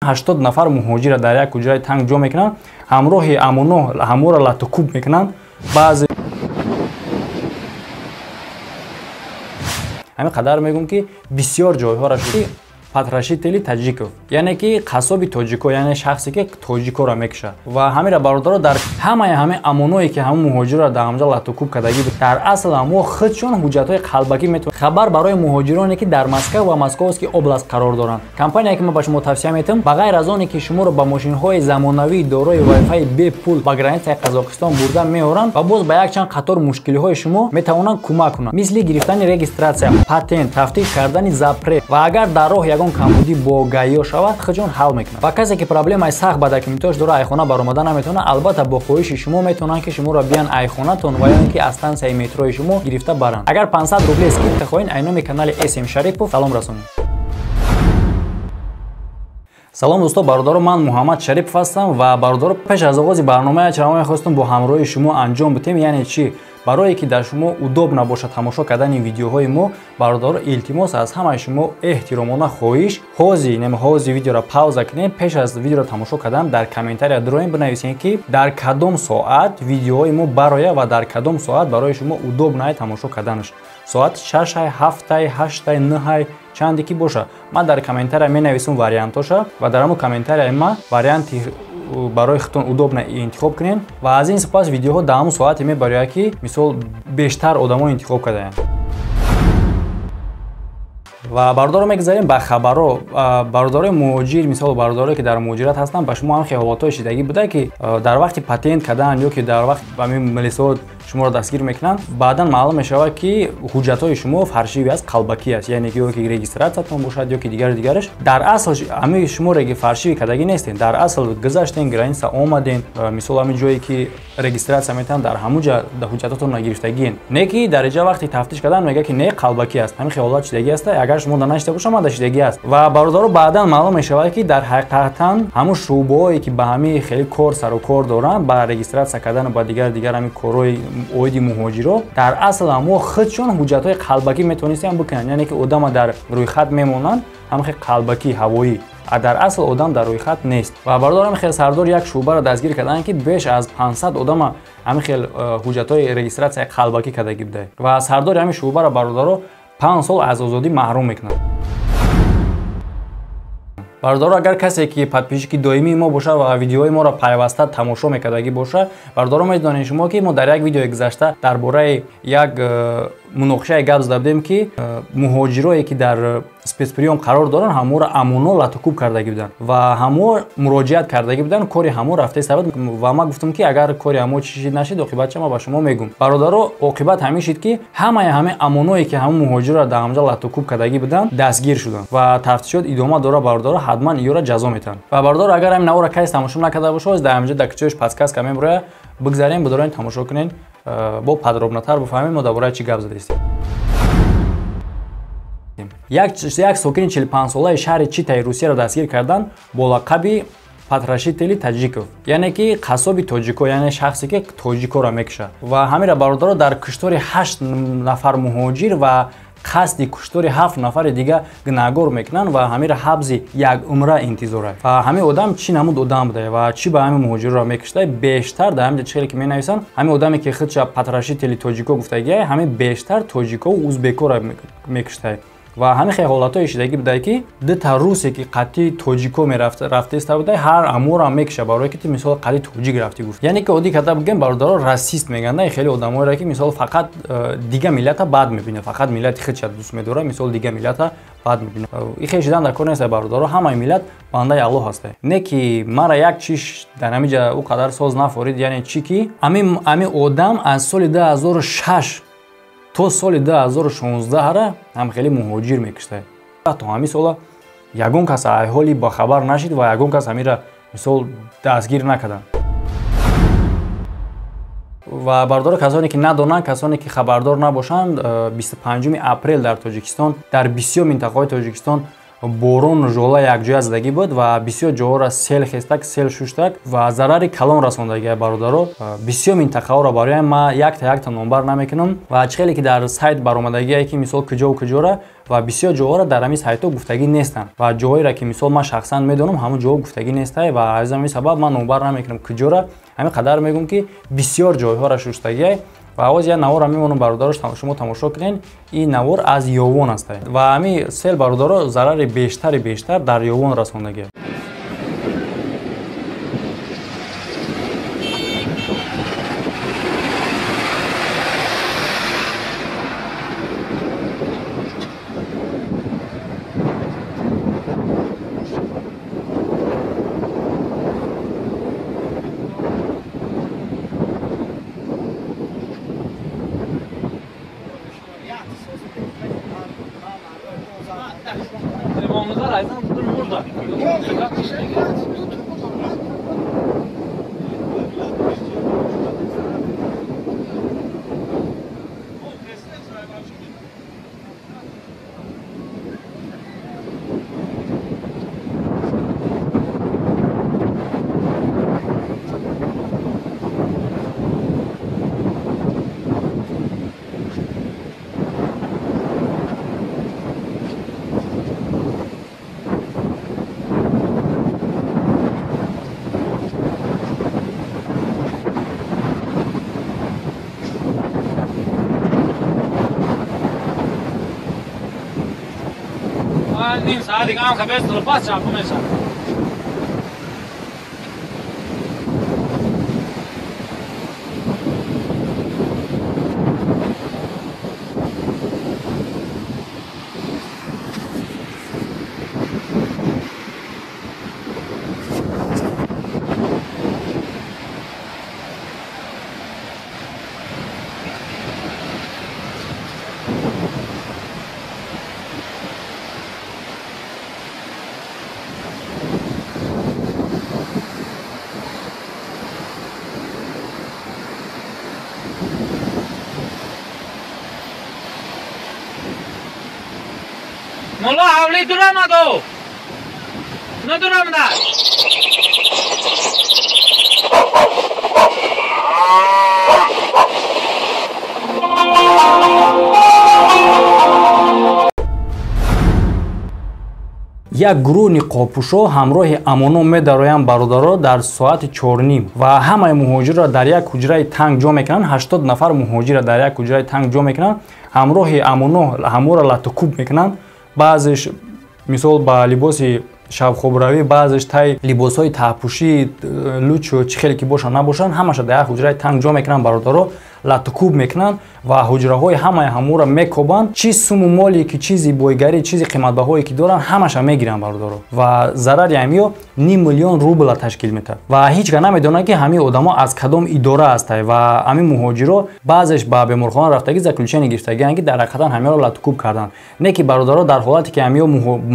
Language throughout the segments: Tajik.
80 нафар муҳоҷира дар як ҳуҷраи танг ҷо мекунанд, ҳамроҳи амуно ҳамора латукуб мекунанд. баъзе ҳамин қадар мегӯм ки бисёр ҷойҳоро шуди Патрашители Таҷиков, яъне ки қассоби тоҷико, яъне шахсе ки тоҷикоро мекушад. Ва ҳамира бародаро дар ҳамаи амоное ки ҳамон муҳоҷирро дар ҳамҷа латукуб кардагӣ дар асл ҳамо худшон ҳуҷҷатҳои қалбакӣ метавонанд. Хабар барои муҳоҷироне ки дар Москва ва Московский област қарор доранд. Компания ки ман ба шумо тавсия метавонам, ба ғайр аз оне ки шуморо ба мошинҳои замонавии дорои Wi-Fi бепул ба границаи Қазоқистон бурда меоранд ва боз ба якчанд қатор мушкилиҳои шумо метавонанд кӯмак кунанд, мисли гирифтани регистратсия, патент, тафтиш кардани запрет ва агар дар роҳ ягон камбудӣ бо гаиё шавад, худшон ҳал мекунад. Ва касе ки проблемаи сахт ба документош дора айхона баромада наметавонад, албатта бо хоҳиши шумо метавонанд ки шуморо биан айхонатон ва ё ин ки аз стансияи метрои шумо гирифта баранд. Агар 500 рубли скидка хоҳед, айноми канали SM Шарипов салом расонед. Салом дӯстон, бародаро, ман Муҳаммад Шарипов ҳастам ва бародаро, пеш аз оғози барномаи чарома мехостам бо ҳамроҳи шумо анҷом бидем, яъне чӣ? Барое ки дар шумо удоб набошад тамошо кардани видеоҳои мо, бародаро, илтимос аз ҳамаи шумо эҳтиромона хоҳиш, ҳози видеоро пауза кунед, пеш аз видеоро тамошо кардан дар комментария дроем бинависед ки дар кадом соат видеоҳои мо барояд ва дар кадом соат барои шумо удоб наед тамошо карданаш. Соат 6, 7, 8, 9 чанде ки боша. Ман дар комментария менависам вариантоша ва дар ҳамон комментария ма варианти барои худтон удобна интихоб кунед ва аз ин сипас видеоҳо дар ҳамон соате мебарояд ки мисол бештар одамо интихоб кардаянд. ва бародаро мегзарем ба хабаро. Бародарои муҳоҷир, мисол бародарое ки дар муҳоҷират ҳастанд, ба шумо ҳам хиёлотҳои шидагӣ буда ки дар вақти патент кардан ё ки дар вақти ба милисот шуморо дастгир мекунанд, баъдан маълум мешавад ки ҳуҷҷатҳои шумо фаршивӣ аст, қалбакӣ аст, яъне ки ё ки регистратсиятон бошад ё ки дигараш. Дар асл ҳамаи шумо фаршивӣ кардагӣ нестен. Дар асл гузаштен, граница омаден, мисол ҳамин ҷое ки регистратсия метавонанд, дар ҳамон ҷа ҳуҷҷататон нагирифтагиен. Не ки дар инҷа вақти тафтиш кардан мега ки не қалбакӣ аст, ҳамин хиёлот шидагӣ аст. Агар шумо данашида бошам, ман дашидагӣ аст. Ва бародаро, баъдан маълум мешавад ки дар ҳақиқатан ҳамон шуъбаҳое ки ба ҳамин хеле кор сару кор доранд, ба регистратсия кардан ба дигар ҳамин корҳои оиди муҳоҷиро, дар асл ҳамо худшон ҳуҷҷатҳои қалбакӣ метавонистанд бикунанд, яъне ки одама дар рӯйхат мемонанд, ҳамин қалбакӣ ҳавоӣ, дар асл одам дар рӯйхат нест. Ва бародаро, ҳамин хел сардори як шуъбаро дастгир карданд ки беш аз 500 одама ҳамин хел ҳуҷҷатҳои регистратсияи қалбакӣ кардагӣ будааст. Ва сардори ҳамин шуъбаро бародаро 5 сол аз озодӣ маҳрум мекунад. Бародаро, агар касе ки подписчики доимии мо боша ва видеоҳои моро пайваста тамошо мекардагӣ боша, бародаро медонед шумо ки мо дар як видеои гузашта дар бораи як муноқишаи гап зада будем ки муҳоҷирое ки дар спецприём қарор доранд, ҳаморо амуно латукуб кардагӣ буданд ва ҳамо муроҷиат кардагӣ буданд, кори ҳамо рафта истабад. Ва ман гуфтам ки агар кори ҳамо чӣ нашид, оқибатша ман ба шумо мегӯм. Бародаро, оқибат ҳамин шид ки ҳамаи амоное ки ҳамон муҳоҷирро дар ҳамҷа латукуб кардагӣ буданд, дастгир шуданд ва тафтишот идома дора. Бародаро, ҳатман иёра ҷазо метаванд. Ва бародаро, агар ҳамин навора кайс тамошо накарда бошад, дар ҳамҷа дар кучаёш подсказка мебарояд, бигзарем, бидорен тамошо кунед, бо подробнатар бифаҳмем мо дар бораи чӣ гап зада истем. Як сокини 45-солаи шаҳри Читаи Русияро дастгир кардан бо лақаби Патрашители Таҷиков, яъне ки қассоби тоҷико, яъне шахсе ки тоҷикоро мекушад. Ва ҳамира бародаро дар куштори 8 нафар муҳоҷир ва қасди куштори 7 нафари дига гунаҳгор мекунанд ва ҳамира ҳабзи як умра интизор аст. Ва ҳамин одам чӣ намуд одам будае ва чӣ ба ҳамин муҳоҷирро мекуштае? Бештар дар ҳамин ҷа ки менависанд, ҳамин одаме ки худша Патрашители Тоҷико гуфтагиае, ҳамин бештар тоҷико ва узбекоро мекуштае. ва ҳамин хиёлатҳои шидагӣ будае ки дита русе ки қатъи тоҷико рафта иста будае, ҳар амурам мекуша барое ки мисол қатъи тоҷик рафти гуфт. яъне ки оддӣ карда бигӯем, бародаро, расист мегӯянд хеле одамоеро ки мисол фақат дига миллата бад мебинад, фақат миллати худша дӯст медорад, мисол дига миллата бад мебинад. И хешидан дар кор нест бародаро, ҳамаи миллат бандаи Аллоҳ ҳастае. Не ки мара як чиш дар ҳамин ҷа ӯ қадар соз нафорид, яъне чӣ ки ҳамин одам аз соли 2006 то соли 2016 ҳам хеле муҳоҷир мекуштае. То ҳамин сола ягон кас аҳоли бахабар нашид ва ягон кас ҳамира мисол дастгир накарданд. ва бародаро, касоне ки надонанд, касоне ки хабардор набошанд, 25 апрел дар Тоҷикистон, дар бисёр минтақаҳои Тоҷикистон борон жола якҷоя задагӣ буд ва бисёр ҷоҳоро сел хестак, сел шуштак ва зарари калон расондагӣ бародаро. Бисёр минтақаҳоро бароям ман якта номбар намекунам ва чихеле ки дар сайт баромадагие ки мисол куҷо куҷора ва бисёр ҷоҳоро дар ҳамин сайтҳо гуфтагӣ нестанд ва ҷоҳоеро ки мисол ман шахсан медонам ҳамон ҷоҳо гуфтагӣ нестай ва аз ҳамин сабаб ман номбар намекунам куҷора. ҳамин қадар мегӯям ки бисёр ҷойҳоро шуштагӣ ва ҳоз як навора мемонам бародаро шумо тамошо кунед. ин навор аз ёвон аст ва ҳамин сел бародаро зарари бештар дар ёвон расондагӣ. نیم ساعت دیگه هم خبر پاس چاپ میشه. مولا حولی دور آمدو نه دور آمده як гурӯҳ ниқобпӯшо ҳамроҳи амоно медароянд бародаро дар соати 4:30 ва ҳамаи муҳоҷирро дар як ҳуҷраи танг ҷо мекунанд. 80 нафар муҳоҷирро дар як ҳуҷраи танг ҷо мекунанд. ҳамроҳи амоно ҳаморо латукуб мекунанд. баъзеш мисол ба либоси шабхобравӣ, баъзеш тай либосҳои таҳпӯшӣ лучу чӣ хеле ки бошанд набошанд, ҳамаша дар як ҳуҷраи танг ҷо мекунанд бародаро, латукуб мекунанд ва ҳуҷраҳои ҳамаи ҳаморо мекобанд. Чӣ суму моле ки чизи бойгарӣ, чизи қиматбаҳое ки доранд, ҳамаша мегиранд бародаро ва зарари ҳамиё 5 миллион рубл ташкил метавад. Ва ҳеҷ ка намедонад ки ҳамин одамо аз кадом идора ҳастанд ва ҳамин муҳоҷиро баъзеш ба беморхона рафтагӣ заключение гирифтагианд ки дар ҳақиқатан ҳамиёро латукуб карданд. Не ки бародаро дар ҳолате ки ҳамиё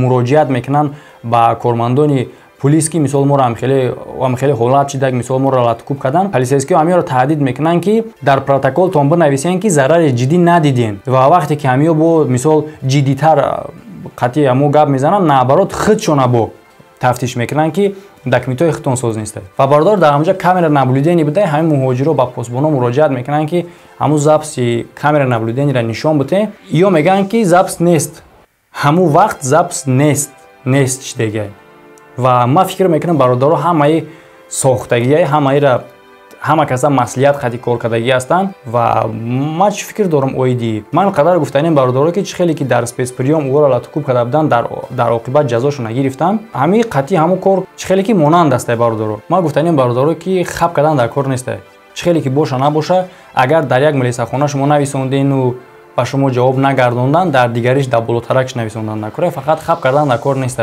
муроҷиат мекунанд ба кормандони پلیس کی مثال ما را هم خیلی حالات چیده مثال ما را لاتکوب کردن پلیسیسکی همی را تهدید میکنن که در پروتکل تون بنویسین که ضرر جدی ندیدین و وقتی که همی با مثال جدی تر قطعی همو گپ میزنن نبرات خودشون با تفتیش میکنن که دکمیتای خودتون ساز نیسته و باردار در همونجا کامera نبلودینی بده همین مهاجرا با پاسبانا مراجعت میکنن که همون زاپس کامera نبلودینی را نشون بده یا میگن که زاپس نیست همون وقت زاپس نیست دیگه و ما فکر میکنم برادرها همه ساختگی همه کسا مسئولیت خطی کار کردگی هستند و ما چی فکر دارم اویدی من قدر گفتنیم برادرها که چه خیلی که در اسپیس پریوم او را لاتکوب کرده بودن در عاقبت جزاشو نگرفتن همین قطعی همون کار چه خیلی که مانند است برادرها ما گفتنیم برادرها که خب کردن در کار نیست چه خیلی که باشه نباشه اگر در یک ملیسه خانه شما نویسوندین و با شما جواب نگردوندن در دیگریش در بالاترکش نویسوندن نکنه فقط خب کردن در کار نیست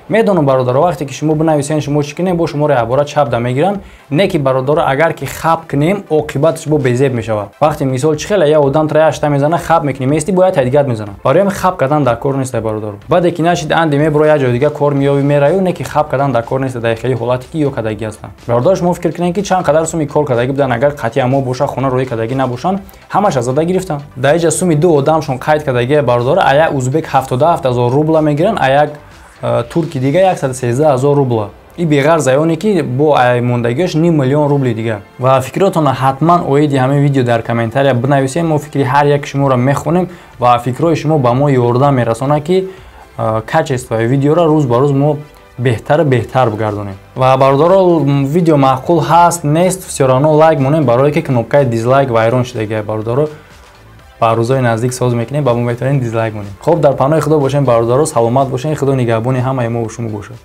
میدونم برادرها وقتی که شما بنویسین شما چی کنین با شما رو عبارت چپ ده میگیرن نه که برادرها اگر که خب کنیم عاقبتش با بیزیب میشود وقتی مثال چه خیلی یا آدم تریاشته میزنه خب میکنیم استی باید تدیگت میزنه برای خب کردن در کار نیست برادرها بعد که نشید اند میبره یا جای دیگه کار میابی میره نه که خب کردن در کار نیست در خیلی حالتی که یا کداگی هستن برادرها شما فکر کنین که چند قدر سومی کار کداگی بودن اگر قطعی اما باشه خونه روی کداگی نباشن همش از زده گرفتن در اینجا سومی دو آدمشون قید کداگی برادرها ایا ازبک 77000 روبل میگیرن ایا турки дига 113000 рубла. И беғарза ёне ки бо мондагиаш 5 миллион рубли дига. Ва фикротона ҳатман оиди ҳамин видео дар комментария бинависем. Мо фикри ҳар як шуморо мехонем ва фикрои шумо ба мо ёрдам мерасонад ки качествои видеоро рӯз ба рӯз мо беҳтару беҳтар бигардонем. Ва бародаро видео маъқул ҳаст нест, всё равно лайк монем барое ки кнопкаи дизлайк вайрон шудагия бародаро. Ба рӯзои наздик соз мекунем ба мо метавонем дизлайк монем. Хоб дар паноҳи Худо бошем бародаро, саломат бошем. Худо нигаҳбони ҳамаи мо ва шумо бошад.